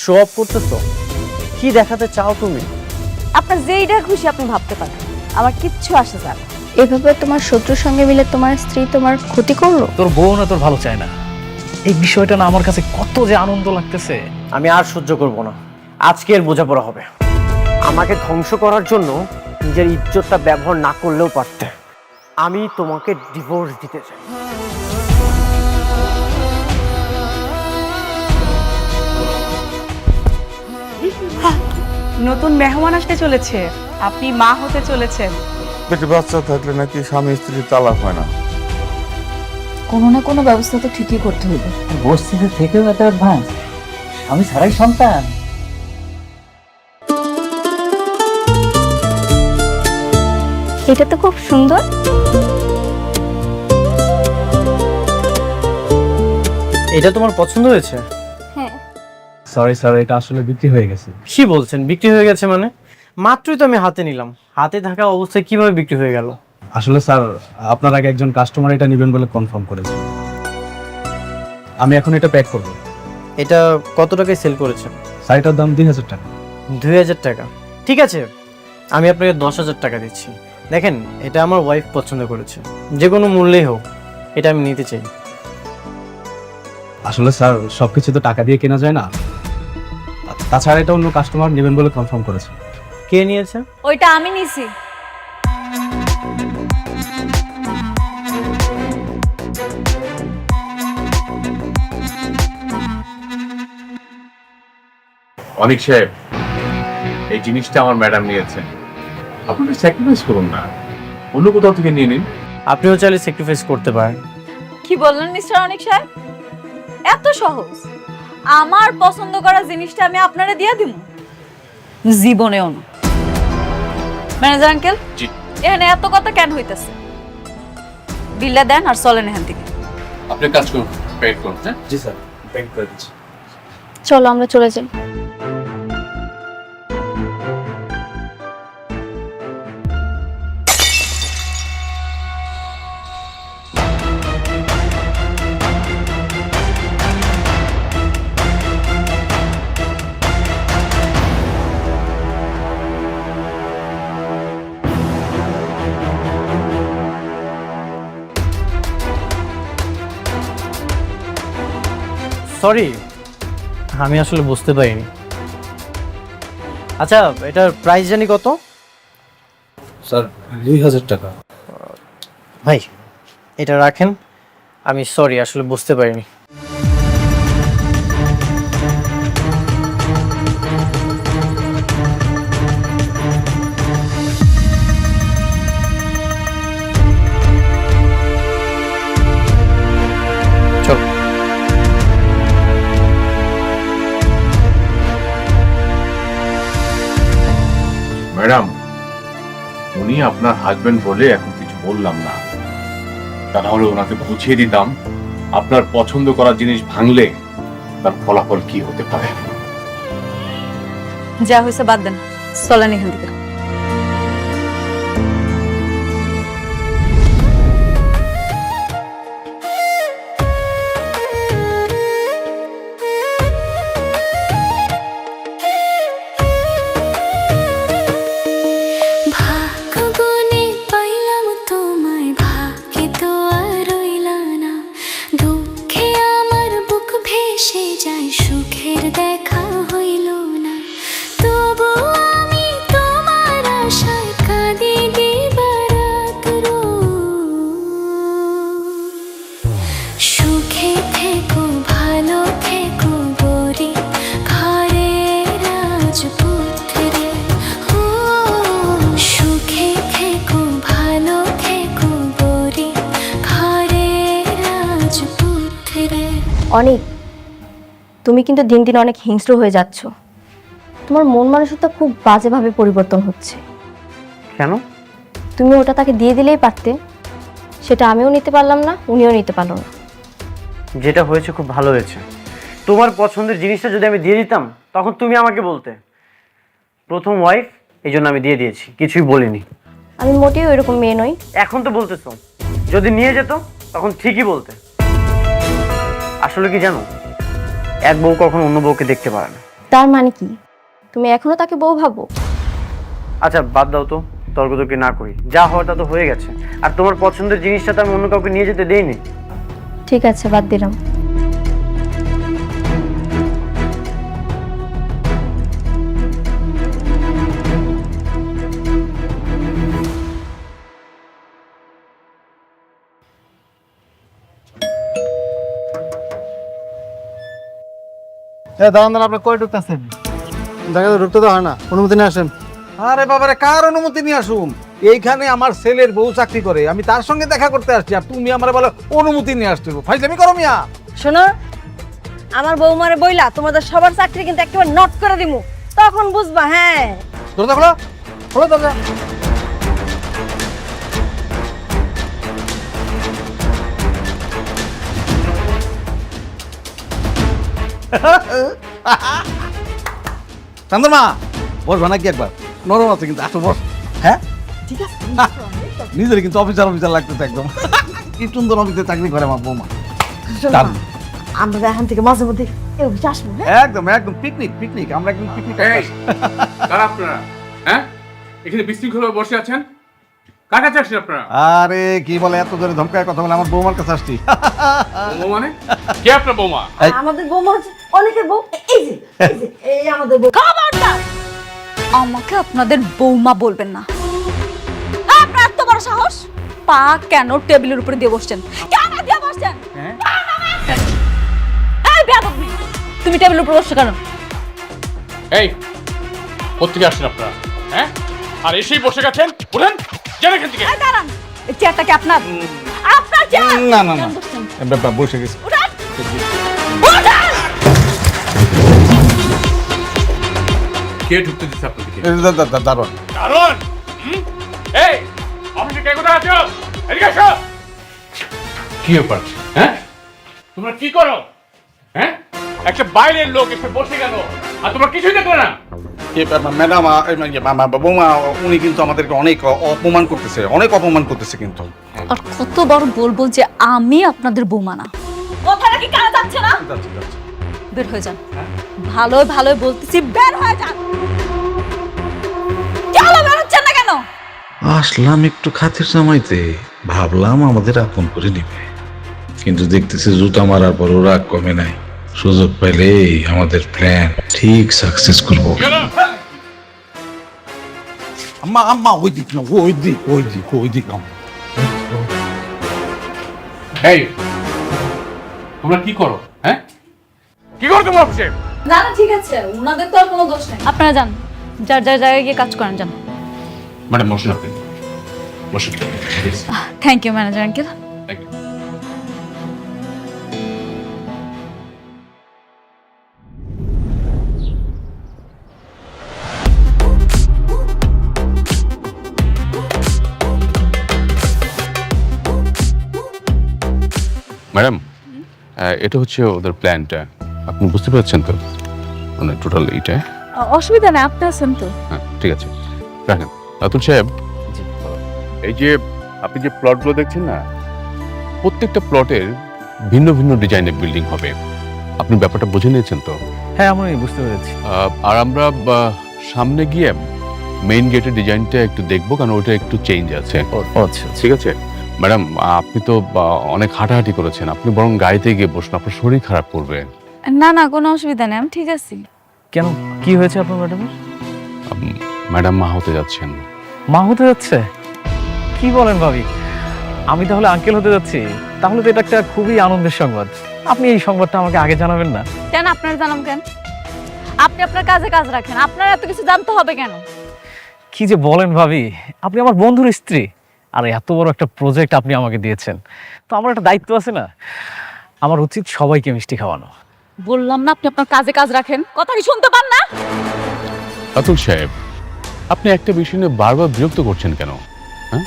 Show off করতেছো? কি দেখাতে চাও তুমি? আপনার যেইটা খুশি আপনি ভাবতে পারেন, আমার কিচ্ছু আসে যায় না। এভাবে তোমার শত্রুর সঙ্গে মিলে তোমার স্ত্রী তোমার ক্ষতি করলো। তোর বউ না তোর ভালো চায় না, এই বিষয়টা না আমার কাছে কত যে আনন্দ লাগতেছে। আমি আর সহ্য করব না, আজকের বোঝাপড়া হবে। আমাকে ধ্বংস করার জন্য নিজের ইজ্জতটা ব্যবহার না করলেও পারতে। আমি তোমাকে ডিভোর্স দিতে চাই। নতুন মেহমান আসতে চলেছে, আপনি মা হতে চলেছেন। পেটে বাচ্চা থাকলে নাকি স্বামী স্ত্রীর তালাক হয় না। কোনো না কোনো ব্যবস্থা তো ঠিকই করতে হবে। বস্তিতে থেকেও এত অ্যাডভান্স, স্বামী ছাড়াই সন্তান। এটা তো খুব সুন্দর। এটা তোমার পছন্দ হয়েছে? হ্যাঁ। সরি স্যার, এটা আসলে বিক্রি হয়ে গেছে। কি বলছেন বিক্রি হয়ে গেছে মানে? মাত্রই তো আমি হাতে নিলাম, হাতে থাকা অবস্থায় কিভাবে বিক্রি হয়ে গেল? আসলে স্যার, আপনার আগে একজন কাস্টমার এটা নেবেন বলে কনফার্ম করেছে। আমি এখন এটা প্যাক করব। এটা কত টাকায় সেল করেছেন? শাড়িটার দাম 2000 টাকা। 2000 টাকা? ঠিক আছে, আমি আপনাকে 10,000 টাকা দিচ্ছি। দেখেন, এটা আমার ওয়াইফ পছন্দ করেছে, যে কোনো মূল্যেই হোক এটা আমি নিতে চাই। আসলে স্যার, সবকিছু তো টাকা দিয়ে কেনা যায় না। তাছাড়া এটা অন্য কাস্টমার নেবেন বলে কনফার্ম করেছে। কে নিয়েছে? ওইটা আমি নিছি। অনিক সাহেব, এই জিনিসটা আমার ম্যাডাম নিয়েছেন, আপনি স্যাক্রিফাইস করুন না, অন্য কোথাও থেকে নিয়ে নিন। আপনিও চাইলে স্যাক্রিফাইস করতে পারেন। কি বললেন মিস্টার অনিক সাহেব? এত সহজ? আমার পছন্দ করা জিনিসটা আমি আপনারে দিয়ে দিব? জীবনেও না। ম্যানেজার আঙ্কেল, জি। এখানে এত কথা কেন হইতেছে? বিলটা দেন আর চলেন এখান থেকে। আপনি কাজ করুন, পেড করুন। হ্যাঁ, জি স্যার, প্যাক করে দিচ্ছি। চলো আমরা চলে যাই। সরি, আমি আসলে বুঝতে পারিনি। আচ্ছা, এটার প্রাইস জানি কত? স্যার 2000 টাকা। ভাই, এটা রাখেন। আমি সরি, আসলে বুঝতে পারিনি। চল। ম্যাডাম, উনি আপনার হাজবেন্ড বলে এখন কিছু বললাম না, তা নাহলে ওনাকে বুঝিয়ে দিতাম আপনার পছন্দ করা জিনিস ভাঙলে তার ফলাফল কি হতে পারে। যা হয়েছে বাদ দেন, চলেন এখান থেকে। ভাগ্যগুণে পাইলাম তোমায়, ভাগ্যে তো আর রইলা না। দুঃখে আমার বুক ভেসে যায়, সুখের দেখা হইল না। তবু আমি তোমার আশায় কাঁদি দিবারাত সুখে থেকো, ভালো থেকো গরি, ঘরে রাজপুত্রে। ও সুখে থেকো, ভালো থেকো গরি, ঘরে রাজপুত্রে। অনেক, তুমি কিন্তু দিন দিন অনেক হিংস্র হয়ে যাচ্ছ। তোমার মন মানসিকতা খুব বাজেভাবে পরিবর্তন হচ্ছে। কেন? তুমি ওটা তাকে দিয়ে দিলেই পারতে, সেটা আমিও নিতে পারলাম না, উনিও নিতে পারলো না। যেটা হয়েছে খুব ভালো হয়েছে। তোমার পছন্দের জিনিসটা যদি আমি দিয়ে দিতাম, তখন তুমি আমাকে বলতে প্রথম ওয়াইফ, এই জন্য আমি দিয়ে দিয়েছি, কিছুই বলিনি। আমি মোটেও এরকম মেয়ে নই। এখন তো বলতেছো, যদি নিয়ে যেত তখন ঠিকই বলতে। আসলে কি জানো, এক বউ কখনো অন্য বউকে দেখতে পারে না, তার মানে কি তুমি এখনো তাকে বউ ভাবো? আচ্ছা বাদ দাও তো, তর্ক তর্কি না করি, যা হওয়ার তা তো হয়ে গেছে। আর তোমার পছন্দের জিনিসটা তো আমি অন্য কাউকে নিয়ে যেতে দেইনি। ঠিক আছে, বাদ দিলাম। দাঁড়ান দাঁড়ান, আপনি কই ঢুকতেছেন? জায়গাতে ঢুকতে তো হয় না, অনুমতি নিয়ে আসেন। আরে বাবারে, কার অনুমতি নিয়ে আসুন? এইখানে আমার ছেলের বউ চাকরি করে, আমি তার সঙ্গে দেখা করতে আসছি, আর তুমি আমার বলো অনুমতি নিয়ে আসতে? ফাইজলামি করো মিয়া। শোনো, আমার বৌমারে বইলা তোমাদের সবার চাকরি কিন্তু একেবারে নট করে দিমু, তখন বুঝবা। হ্যাঁ, দরজা খোলো, খোলো দরজা। চন্দ্রমা, বসবা নাকি একবার? নরম আছে কিন্তু, আসো বস। হ্যাঁ ঠিক আছে। নিজের কিন্তু অফিসার অফিসার লাগতেছে একদম। কি সুন্দর অফিসে চাকরি করে আমার বৌমা। দারুণ। আমরা এখান থেকে মাঝে মধ্যে এই অফিসে আসবো। একদম একদম পিকনিক পিকনিক, আমরা একদম পিকনিক। কারা আপনারা? হ্যাঁ, এখানে বিশৃঙ্খলভাবে বসে আছেন, কার কাছে আসছেন আপনারা? আরে কি বলে, এত জোরে ধমকায় কথা বলে, আমার বৌমার কাছে আসছি। বৌমা মানে? কে আপনার বৌমা? আমাদের বৌমা হচ্ছে অনেকের বউ। এই যে এই আমাদের বউ। খবরদার আমাকে আপনাদের বৌমা বলবেন না। আপনার এত বড় সাহস, পা কেন টেবিলের উপরে দিয়ে বসছেন? কেন দিয়ে বসছেন? এই বেয়াদব মেয়ে, তুমি টেবিলের উপরে বসছো কেন? এই, কোত্থেকে আসছেন আপনারা? হ্যাঁ, আর এসেই বসে গেছেন? উঠেন, যান এখান থেকে। এই দাঁড়ান, এই চেয়ারটা কি আপনার? আপনার চেয়ার? না না না, বসে গেছি। উঠেন, উঠেন। কে ঢুকতে দিচ্ছে আপনাদেরকে? দারুণ। কারণ এই অফিসে কে কোথায় আছো? এদিকে আসো। কি ব্যাপার? হ্যাঁ, তোমরা কি করো? হ্যাঁ, একটা বাইরের লোক এসে বসে গেল আর তোমরা কিছুই দেখলে না। ম্যাডাম, বৌমা উনি কিন্তু আমাদেরকে অনেক অপমান করতেছে, অনেক অপমান করতেছে কিন্তু। আর কতবার বলবো যে আমি আপনাদের বৌমা না? কথাটা কি কানে যাচ্ছে না? বের হয়ে যান। ভালো ভালো বলতেছি, বের হয়ে যান। কেন বের হচ্ছেন না কেন? আসলাম একটু খাতির জামাইতে, ভাবলাম আমাদের আপন করে নিবে, কিন্তু দেখতেছি জুতা মারার পর ওরা কমে নাই। সুযোগ পেলে আমাদের প্ল্যান ঠিক সাকসেস করবো। আম্মা আম্মা, ওই দিক না, ওই দিক ওই দিক ওই দিক। এই তোমরা কি করো? হ্যাঁ, কি করো তোমরা অফিসে? না না ঠিক আছে, ওনাদের তো আর কোনো দোষ নেই। আপনারা যান, যার যার জায়গায় গিয়ে কাজ করেন, যান। ম্যাডাম বসুন, আপনি বসুন। Thank you manager uncle. Thank you. Madam, এটা হচ্ছে ওদের প্ল্যানটা, আপনি বুঝতে পারছেন তো? মানে টোটাল এইটা। অসুবিধা নেই, আপনি আছেন তো। হ্যাঁ ঠিক আছে, রাখেন। রাতুল সাহেব, এই যে আপনি যে প্লটগুলো দেখছেন না, প্রত্যেকটা প্লটের ভিন্ন ভিন্ন ডিজাইনের বিল্ডিং হবে। আপনি ব্যাপারটা বুঝে নিয়েছেন তো? হ্যাঁ, আমি বুঝতে পেরেছি। আর আমরা সামনে গিয়ে মেইন গেটের ডিজাইনটা একটু দেখবো, কারণ ওটা একটু চেঞ্জ আছে। আচ্ছা ঠিক আছে ম্যাডাম, আপনি তো অনেক হাঁটাহাঁটি করেছেন, আপনি বরং গাড়িতে গিয়ে বসুন, আপনার শরীর খারাপ করবে। না না, কোনো অসুবিধা নেই, আমি ঠিক আছি। কেন, কি হয়েছে আপনার ম্যাডামের? ম্যাডাম মা হতে যাচ্ছেন। মা হতে যাচ্ছে? কি বলেন ভাবি, আমি তাহলে আঙ্কেল হতে যাচ্ছি? তাহলে তো এটা একটা খুবই আনন্দের সংবাদ। আপনি এই সংবাদটা আমাকে আগে জানাবেন না? কেন আপনার জানাম কেন? আপনি আপনার কাজে কাজ রাখেন, আপনার এত কিছু জানতে হবে কেন? কি যে বলেন ভাবি, আপনি আমার বন্ধুর স্ত্রী, আর এত বড় একটা প্রজেক্ট আপনি আমাকে দিয়েছেন, তো আমার একটা দায়িত্ব আছে না? আমার উচিত সবাইকে মিষ্টি খাওয়ানো। বললাম না আপনি আপনার কাজে কাজ রাখেন, কথা কি শুনতে পান না? রাতুল সাহেব, আপনি একটা বিষয় নিয়ে বারবার বিরক্ত করছেন কেন? হ্যাঁ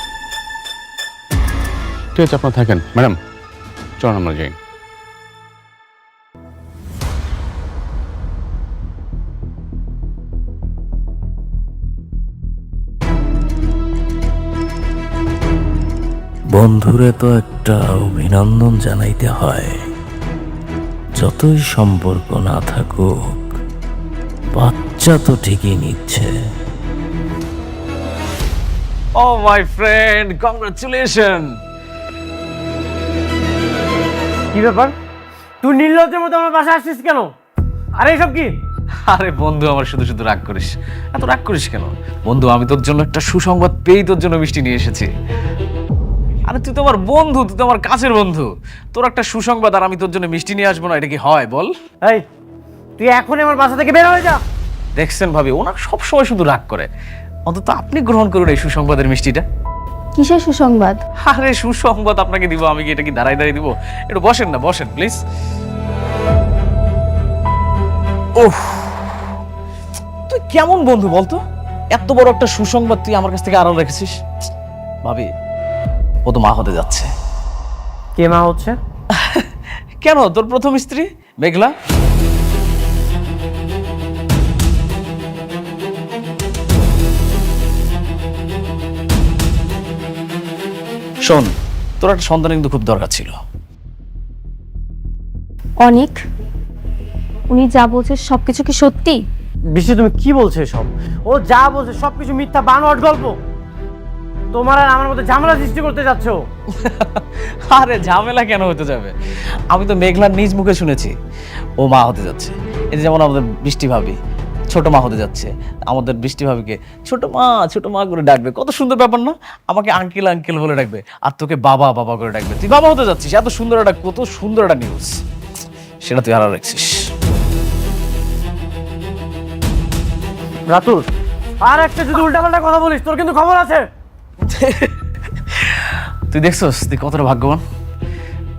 ঠিক আছে, আপনার থাকেন। ম্যাডাম চলুন আমরা যাই। বন্ধুরে তো একটা অভিনন্দন জানাইতে হয়, যতই সম্পর্ক না থাকুক বাচ্চা তো ঠিকই নিচ্ছে। ও মাই ফ্রেন্ড, কংগ্রাচুলেশন। কি ব্যাপার, তুই নির্লজ্জের মতো আমার বাসায় আসছিস কেন? আরে এসব কি? আরে বন্ধু, আমার শুধু শুধু রাগ করিস, এত রাগ করিস কেন বন্ধু? আমি তোর জন্য একটা সুসংবাদ পেয়েই তোর জন্য মিষ্টি নিয়ে এসেছি। আরে তুই তো আমার বন্ধু, তুই তো আমার কাছের বন্ধু, তোর একটা সুসংবাদ আর আমি তোর জন্য মিষ্টি নিয়ে আসবো না, এটা কি হয় বল? এই, তুই এখনই আমার বাসা থেকে বের হয়ে যা। দেখছেন ভাবি, ওনার সবসময় শুধু রাগ করে, অন্তত আপনি গ্রহণ করুন এই সুসংবাদের মিষ্টিটা। কিসের সুসংবাদ? আরে সুসংবাদ আপনাকে দিব, আমি কি এটা কি দাঁড়াই দাঁড়িয়ে দিব? একটু বসেন না, বসেন প্লিজ। ওহ, তুই কেমন বন্ধু বলতো? এত বড় একটা সুসংবাদ তুই আমার কাছ থেকে আড়াল রেখেছিস। ভাবি, ও তো মা হতে যাচ্ছে। কে মা হচ্ছে? কেন, তোর প্রথম স্ত্রী মেঘলা। শোন, তোর একটা সন্তান কিন্তু খুব দরকার ছিল। অনেক, উনি যা বলছে সবকিছু কি সত্যি? বৃষ্টি, তুমি কি বলছো সব? ও যা বলছে সবকিছু মিথ্যা, বানোয়াট গল্প। তোমার আর আমার মধ্যে ঝামেলা সৃষ্টি করতে যাচ্ছ। আরে ঝামেলা কেন হতে যাবে? আমি তো মেঘলার নিজ মুখে শুনেছি ও মা হতে যাচ্ছে। এই যে যেমন আমাদের বৃষ্টি ভাবি ছোট মা হতে যাচ্ছে, আমাদের বৃষ্টি ভাবিকে ছোট মা করে ডাকবে। কত সুন্দর ব্যাপার না? আমাকে আঙ্কেল আঙ্কেল বলে ডাকবে, আর তোকে বাবা বাবা করে ডাকবে। তুই বাবা হতে যাচ্ছিস, এত সুন্দর একটা, কত সুন্দর একটা নিউজ, সেটা তুই হারা রাখছিস। রাতুল, আর একটা যদি উল্টাপাল্টা কথা বলিস তোর কিন্তু খবর আছে। তুই দেখছস তুই কতটা ভাগ্যবান?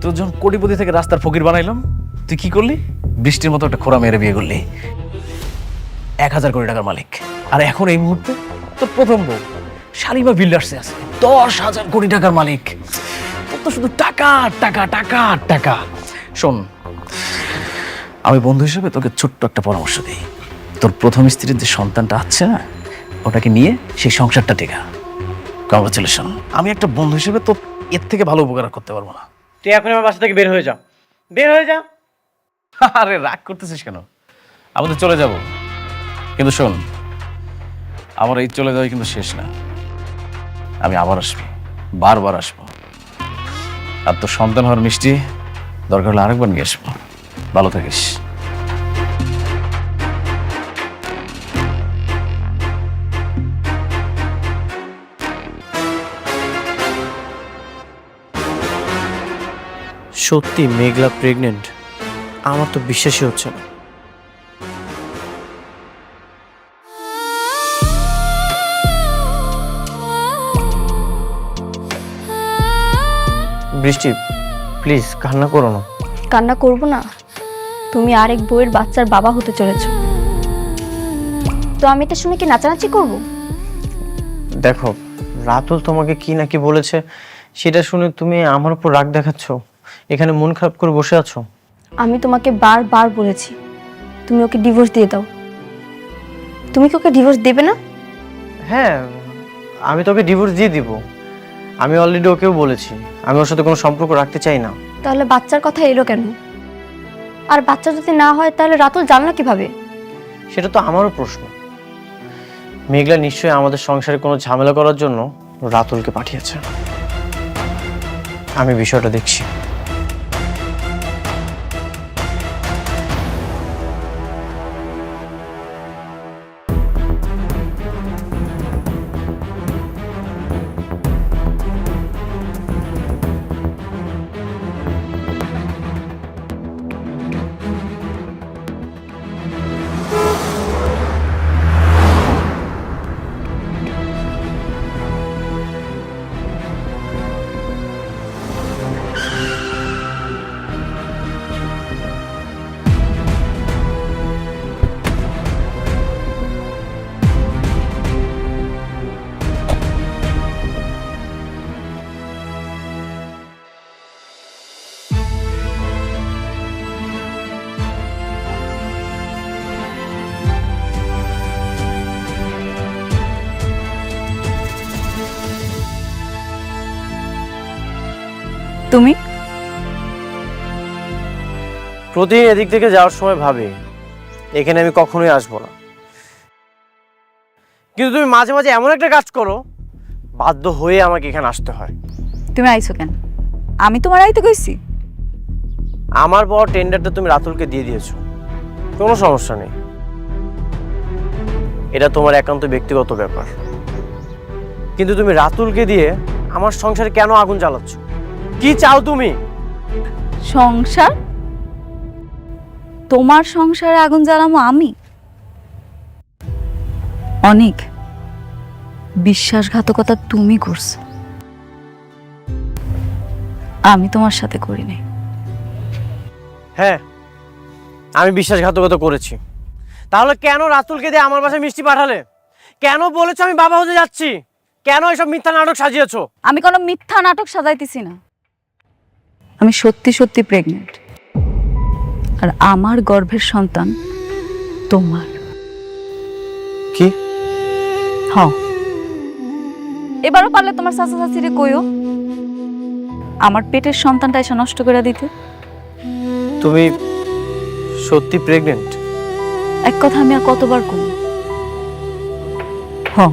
তোর যখন কোটিপতি থেকে রাস্তার ফকির বানাইলাম, তুই কি করলি? বৃষ্টির মতো একটা খোরা মেরে বিয়ে করলি, 1000 কোটি টাকার মালিক। আর এখন এই মুহূর্তে তোর প্রথম বউ শালিমা বিল্ডার্সে আছে, 10,000 কোটি টাকার মালিক। তোর তো শুধু টাকা টাকা টাকা টাকা। শোন, আমি বন্ধু হিসেবে তোকে ছোট্ট একটা পরামর্শ দিই। তোর প্রথম স্ত্রীর যে সন্তানটা আছে না, ওটাকে নিয়ে সেই সংসারটা টেকা। কংগ্রাচুলেশন। আমি একটা বন্ধু হিসেবে তো এর থেকে ভালো উপকার করতে পারবো না। তুই এখন আমার বাসা থেকে বের হয়ে যা, বের হয়ে যা। আরে রাগ করতেছিস কেন? আমি তো চলে যাব, কিন্তু শোন, আমার এই চলে যাওয়া কিন্তু শেষ না। আমি আবার আসবো, বারবার আসবো। আর তোর সন্তান হওয়ার মিষ্টি দরকার হলে আরেকবার নিয়ে আসবো। ভালো থাকিস। সত্যি মেঘলা প্রেগনেন্ট? আমার তো বিশ্বাসই হচ্ছে না। বৃষ্টি, প্লিজ কান্না করো না। কান্না করব না? তুমি আরেক বউয়ের বাচ্চার বাবা হতে চলেছো, তো আমি এটা শুনে কি নাচানাচি করব? দেখো, রাতুল তোমাকে কি নাকি বলেছে, সেটা শুনে তুমি আমার উপর রাগ দেখাচ্ছ, এখানে মন খারাপ করে বসে আছো। আমি তোমাকে বারবার বলেছি তুমি ওকে ডিভোর্স দিয়ে দাও। তুমি কি ওকে ডিভোর্স দেবে না? হ্যাঁ, আমি তোকে ডিভোর্স দিয়ে দিব। আমি অলরেডি ওকেও বলেছি আমি ওর সাথে কোনো সম্পর্ক রাখতে চাই না। তাহলে বাচ্চার কথা এলো কেন? আর বাচ্চা যদি না হয় তাহলে রাতুল জানলো কিভাবে? সেটা তো আমারও প্রশ্ন। মেঘলা নিশ্চয়ই আমাদের সংসারে কোনো ঝামেলা করার জন্য রাতুলকে পাঠিয়েছে। আমি বিষয়টা দেখছি। তুমি প্রতিদিন এদিক থেকে যাওয়ার সময় ভাবি এখানে আমি কখনোই আসবো না। কিন্তু তুমি মাঝে মাঝে এমন একটা কাজ করো, বাধ্য হয়ে আমাকে এখানে আসতে হয়। তুমি আইছো কেন? আমি তোমার আইতে কইছি? আমার বড় টেন্ডারটা তুমি রাতুলকে দিয়ে দিয়েছো, কোনো সমস্যা নেই, এটা তোমার একান্ত ব্যক্তিগত ব্যাপার। কিন্তু তুমি রাতুলকে দিয়ে আমার সংসারে কেন আগুন জ্বালাচ্ছ? কি চাও তুমি? সংসার? তোমার সংসারে আগুন জ্বালামো আমি? অনেক বিশ্বাসঘাতকতা তুমি করছো, আমি তোমার সাথে করি নাই। হ্যাঁ, আমি বিশ্বাসঘাতকতা করেছি। তাহলে কেন রাতুলকে দিয়ে আমার বাসায় মিষ্টি পাঠালে? কেন বলেছো আমি বাবা হতে যাচ্ছি? কেন এসব মিথ্যা নাটক সাজিয়েছো? আমি কোনো মিথ্যা নাটক সাজাইতেছি না, আমি সত্যি সত্যি প্রেগনেন্ট, আর আমার গর্ভের সন্তান তোমার। কি? হ্যাঁ, এবারও পারলে তোমার চাচা চাচিরে কইও আমার পেটের সন্তানটা এসে নষ্ট করে দিতে। তুমি সত্যি প্রেগনেন্ট? এক কথা আমি আর কতবার কই? হ্যাঁ,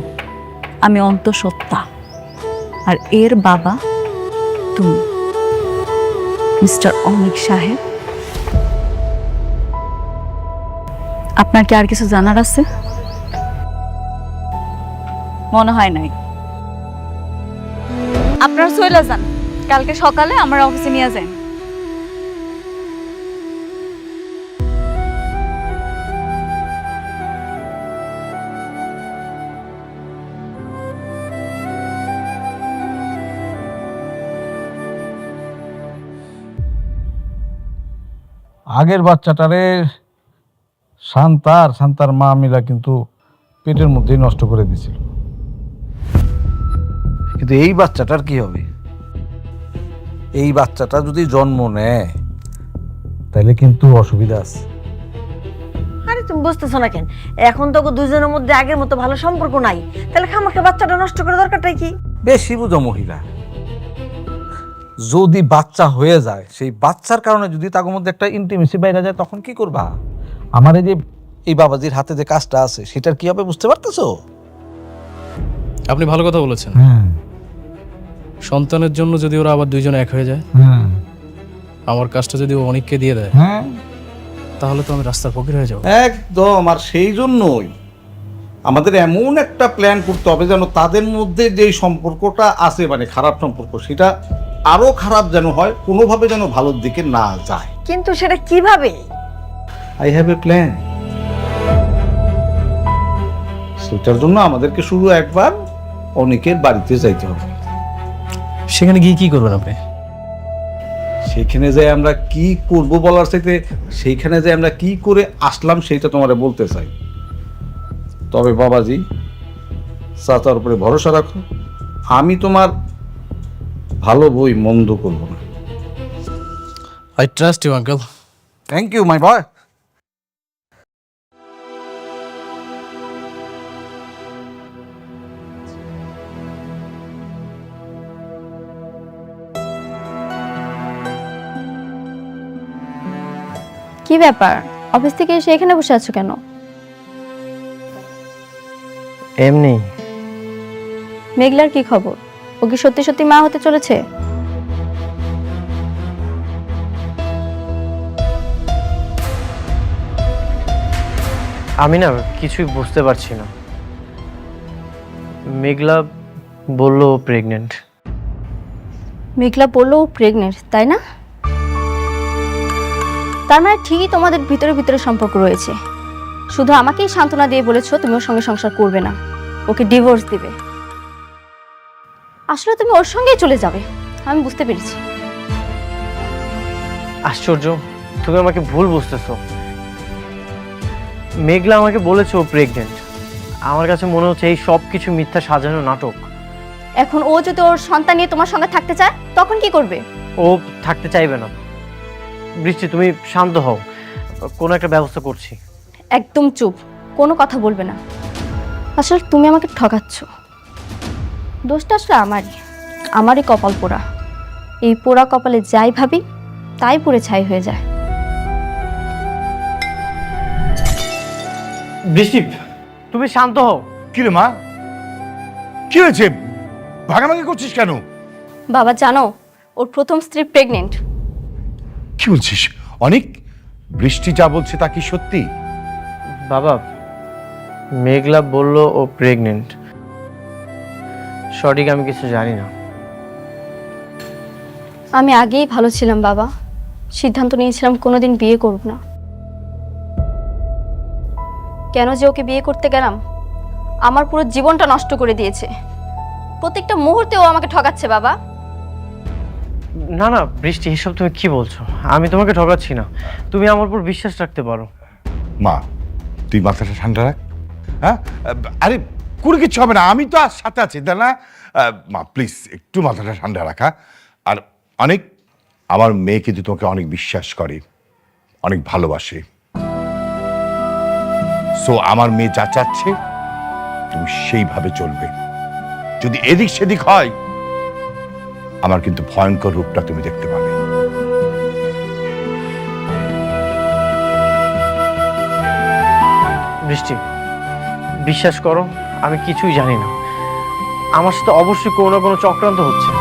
আমি অন্তঃসত্ত্বা, আর এর বাবা তুমি, মিস্টার অনিক সাহেব। আপনার কি আর কিছু জানার আছে? মনে হয় নাই। আপনারা চলে যান, কালকে সকালে আমার অফিসে নিয়ে যান। আগের বাচ্চাটারে শান্তার মা মিলা কিন্তু পেটের মধ্যেই নষ্ট করে দিছিল, কিন্তু এই বাচ্চাটার কি হবে? এই বাচ্চাটা যদি জন্ম নেয় তাহলে কিন্তু অসুবিধা আছে। আরে তুমি বুঝতেছো না কেন? এখন তো দুজনের মধ্যে আগের মতো ভালো সম্পর্ক নাই, তাহলে খামাকে বাচ্চাটা নষ্ট করে দরকারটাই কি? বেশি বুঝো মহিলা। যদি বাচ্চা হয়ে যায়, সেই বাচ্চার কারণে যদি তার মধ্যে একটা ইন্টিমেসি বাইরে যায়, তখন কি করবা? আমার এই যে এই বাবাজির হাতে যে কাজটা আছে, সেটার কি হবে বুঝতে পারতেছো? আপনি ভালো কথা বলেছেন। সন্তানের জন্য যদি ওরা আবার দুইজন এক হয়ে যায়, আমার কাজটা যদি ও অনেককে দিয়ে দেয়, তাহলে তো আমি রাস্তার ফকির হয়ে যাবো। একদম। আর সেই জন্যই আমাদের এমন একটা প্ল্যান করতে হবে যেন তাদের মধ্যে যে সম্পর্কটা আছে, মানে খারাপ সম্পর্ক, সেটা আরো খারাপ যেন হয়, কোনোভাবে যেন ভালোর দিকে না যায়। কিন্তু সেটা কিভাবে? I have a plan. সেটার জন্য আমাদেরকে শুধু একবার অনেকের বাড়িতে যাইতে হবে। সেখানে গিয়ে কি করবেন আপনি? সেখানে যাই আমরা কি করব বলার চাইতে সেইখানে যাই আমরা কি করে আসলাম সেইটা তোমারে বলতে চাই। তবে বাবাজি, চাচার উপরে ভরসা রাখো, আমি তোমার ভালো বই মন্দ করবো না। I trust you uncle. Thank you my boy. কি ব্যাপার, অফিস থেকে এসে এখানে বসে আছো কেন? এমনি। মেঘলার কি খবর? ও কি সত্যি সত্যি মা হতে চলেছে? আমি না কিছুই বুঝতে পারছি না। মেঘলা বললো প্রেগনেন্ট। মেঘলা বললো ও প্রেগনেন্ট, তাই না? তার মানে ঠিকই তোমাদের ভিতরে ভিতরে সম্পর্ক রয়েছে। শুধু আমাকেই সান্ত্বনা দিয়ে বলেছো তুমি ওর সঙ্গে সংসার করবে না, ওকে ডিভোর্স দিবে। আসলে তুমি ওর সঙ্গেই চলে যাবে, আমি বুঝতে পেরেছি। আশ্চর্য, তুমি আমাকে ভুল বুঝতেছো। মেঘলা আমাকে বলেছে ও প্রেগনেন্ট। আমার কাছে মনে হচ্ছে এই সব কিছু মিথ্যা সাজানো নাটক। এখন ও যদি ওর সন্তান নিয়ে তোমার সঙ্গে থাকতে চায়, তখন কি করবে? ও থাকতে চাইবে না। বৃষ্টি, তুমি শান্ত হও, কোনো একটা ব্যবস্থা করছি। একদম চুপ, কোনো কথা বলবে না। আসলে তুমি আমাকে ঠকাচ্ছ। দোষটা আসলে আমারই কপাল পোড়া। এই পোড়া কপালে যাই ভাবি তাই পুড়ে ছাই হয়ে যায়। বৃষ্টি, তুমি শান্ত হও। কি রে মা, কি হয়েছে? ভাগাভাগি করছিস কেন? বাবা জানো, ওর প্রথম স্ত্রী প্রেগনেন্ট। কি বলছিস? অনেক বৃষ্টি যা বলছে তা কি সত্যি? বাবা, মেঘলা বলল ও প্রেগনেন্ট। সঠিক আমি কিছু জানি না। আমি আগেই ভালো ছিলাম বাবা, সিদ্ধান্ত নিয়েছিলাম কোনোদিন বিয়ে করব না। কেন যে ওকে বিয়ে করতে গেলাম, আমার পুরো জীবনটা নষ্ট করে দিয়েছে। প্রত্যেকটা মুহূর্তে ও আমাকে ঠকাচ্ছে বাবা। না না বৃষ্টি, এসব তুমি কি বলছো? আমি তোমাকে ঠকাচ্ছি না, তুমি আমার উপর বিশ্বাস রাখতে পারো। মা, তুই মাথাটা ঠান্ডা রাখ। হ্যাঁ, আরে কোনো কিছু হবে না, আমি তো আর সাথে আছি, তাই না? মা প্লিজ একটু মাথাটা ঠান্ডা রাখা। আর অনেক, আমার মেয়ে কিন্তু তোমাকে অনেক বিশ্বাস করে, অনেক ভালোবাসে। সো আমার মেয়ে যা চাচ্ছে তুমি সেইভাবে চলবে। যদি এদিক সেদিক হয়, আমার কিন্তু ভয়ঙ্কর রূপটা তুমি দেখতে পাবে। বৃষ্টি, বিশ্বাস করো, আমি কিছুই জানি না। আমার সাথে অবশ্যই কোনো না কোনো চক্রান্ত হচ্ছে।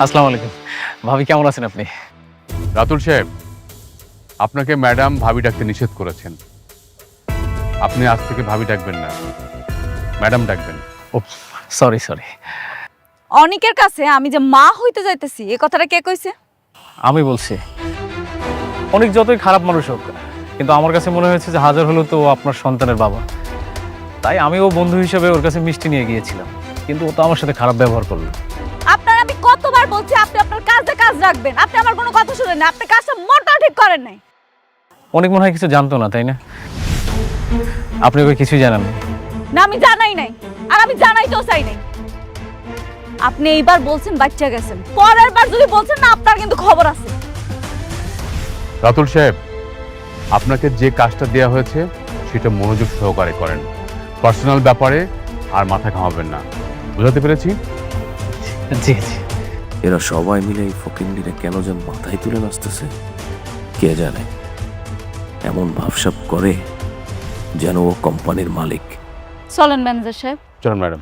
আসসালামু আলাইকুম। ভাবি কেমন আছেন আপনি? রাতুল সাহেব, আপনাকে ম্যাডাম ভাবি ডাকতে নিষেধ করেছেন। আপনি আজ থেকে ভাবি ডাকবেন না, ম্যাডাম ডাকবেন। ও সরি সরি। অনেকের কাছে আমি যে মা হইতে যাইতেছি, এই কথাটা কে কইছে? আমি বলছি। অনেক যতই খারাপ মানুষ হোক, কিন্তু আমার কাছে মনে হয়েছে যে হাজার হলেও তো ও আপনার সন্তানের বাবা। তাই আমি ও বন্ধু হিসেবে ওর কাছে মিষ্টি নিয়ে গিয়েছিলাম, কিন্তু ও তো আমার সাথে খারাপ ব্যবহার করলো। আপনার আমি কতবার বলছি আপনি আপনার কাজে কাজ রাখবেন, আপনি আমার কোনো কথা শুনেন না, আপনি কাজটা মোটেও ঠিক করেন নাই। অনেক মনে হয় কিছু জানতো না, তাই না? আপনি ওকে কিছুই জানেন না? না, আমি জানাই নাই, আর আমি জানাইতেও চাই নাই। আপনি এইবার বলছেন বাচ্চা গেছেন, পরের বার যদি বলছেন না, আপনার কিন্তু খবর আছে। রাতুল সাহেব, আপনাকে যে কাজটা দেওয়া হয়েছে সেটা মনোযোগ সহকারে করেন। পার্সোনাল ব্যাপারে আর মাথা ঘামাবেন না, বুঝাতে পেরেছি? জি জি। এরা সবাই মিলে এই ফকিন্ডিরে কেন যেন মাথায় তুলে নাচতেছে কে জানে। এমন ভাবসাব করে যেন ও কোম্পানির মালিক। চলেন ম্যানেজার সাহেব। চলুন ম্যাডাম।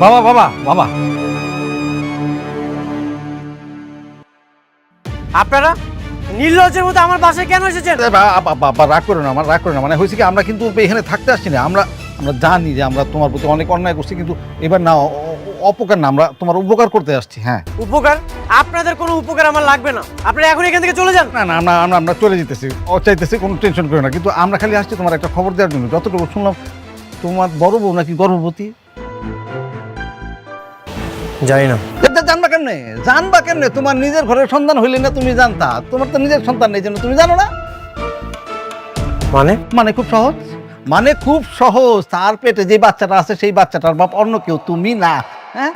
বাবা বাবা বাবা, আপনারা নির্লজ্জের মতো আমার বাসায় কেন এসেছেন? রাগ করো না, আমার রাগ করো না। মানে হয়েছে কি, আমরা কিন্তু এখানে থাকতে আসছি না। আমরা জানি যে আমরা তোমার প্রতি অনেক অন্যায় করছি, কিন্তু এবার না, অপকার না, আমরা তোমার উপকার করতে আসছি। হ্যাঁ। উপকার? আপনাদের কোনো উপকার আমার লাগবে না, আপনারা এখন এখান থেকে চলে যান। না না, আমরা চলে যেতেছি, ও চাইতেছি, কোনো টেনশন করো না। কিন্তু আমরা খালি আসছি তোমার একটা খবর দেওয়ার জন্য। যতটুকু শুনলাম তোমার বড় বউ নাকি গর্ভবতী। জানি না। জানবা কেমনে? তোমার নিজের ঘরের সন্তান হইলে না তুমি জানতা? তোমার তো নিজের সন্তান নেই, জন্য তুমি জানো না। মানে খুব সহজ, মানে খুব সহজ। তার পেটে যে বাচ্চাটা আছে সেই বাচ্চাটার বাপ অন্য কেউ, তুমি না। হ্যাঁ,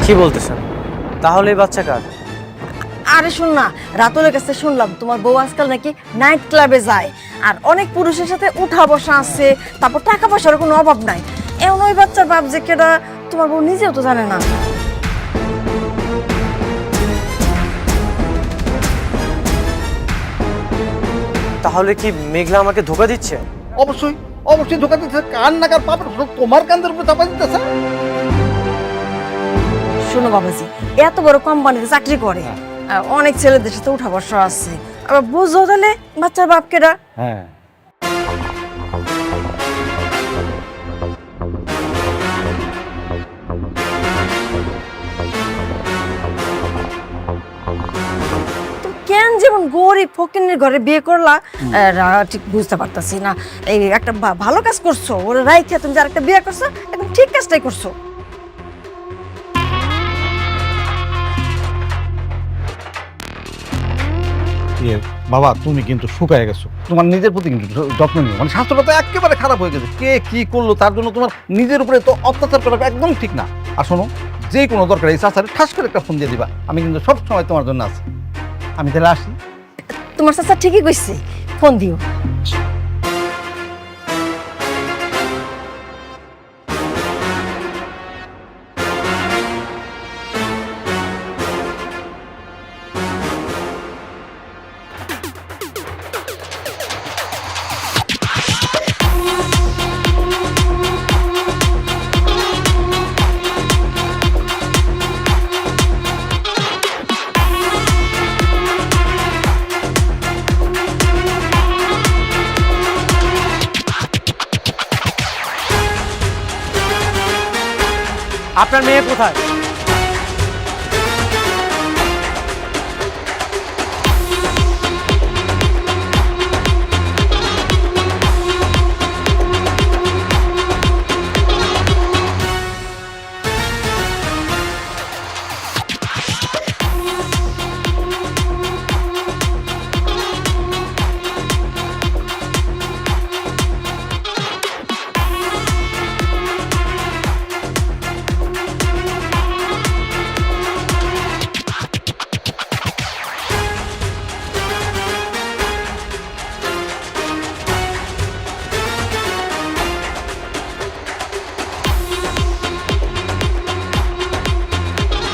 কি বলতেছেন? তাহলে এই বাচ্চা কার? আরে শোন না, রাতুলের কাছে শুনলাম তোমার বউ আজকাল নাকি নাইট ক্লাবে যায়, আর অনেক পুরুষের সাথে উঠা বসা আছে, তারপর টাকা পয়সার কোনো অভাব নাই। এমন ওই বাচ্চার বাপ যে কেডা তোমার বউ নিজেও তো জানে না। তাহলে কি মেঘলা আমাকে ধোকা দিচ্ছে? অবশ্যই অবশ্যই ধোকা দিতেছে। কান নাকার পাপড় তোমার কান্দের উপরে চাপা দিতেছে। শোনো বাবাজি, এত বড় কোম্পানিতে চাকরি করে, অনেক ছেলেদের সাথে উঠা বসা আছে। আবার বুঝো তাহলে বাচ্চার বাপকেরা। হ্যাঁ কেন যেমন গরিব ফকিনের ঘরে বিয়ে করলা ঠিক বুঝতে পারতাছি না। এই একটা ভালো কাজ করছো, ওরা রাইখা তুমি যে আরেকটা বিয়ে করছো, একদম ঠিক কাজটাই করছো। বাবা তুমি কিন্তু শুকায় গেছো, তোমার নিজের প্রতি কিন্তু যত্ন নিও। মানে স্বাস্থ্যটা তো একেবারে খারাপ হয়ে গেছে, কে কি করলো তার জন্য তোমার নিজের উপরে তো অত্যাচার করা একদম ঠিক না। আর শোনো, যে কোনো দরকার এই চাচারে ঠাস করে একটা ফোন দিয়ে দিবা, আমি কিন্তু সব সময় তোমার জন্য আছি। আমি তাহলে আসি। তোমার চাচা ঠিকই কইছে, ফোন দিও। আপনার মেয়ে কোথায়?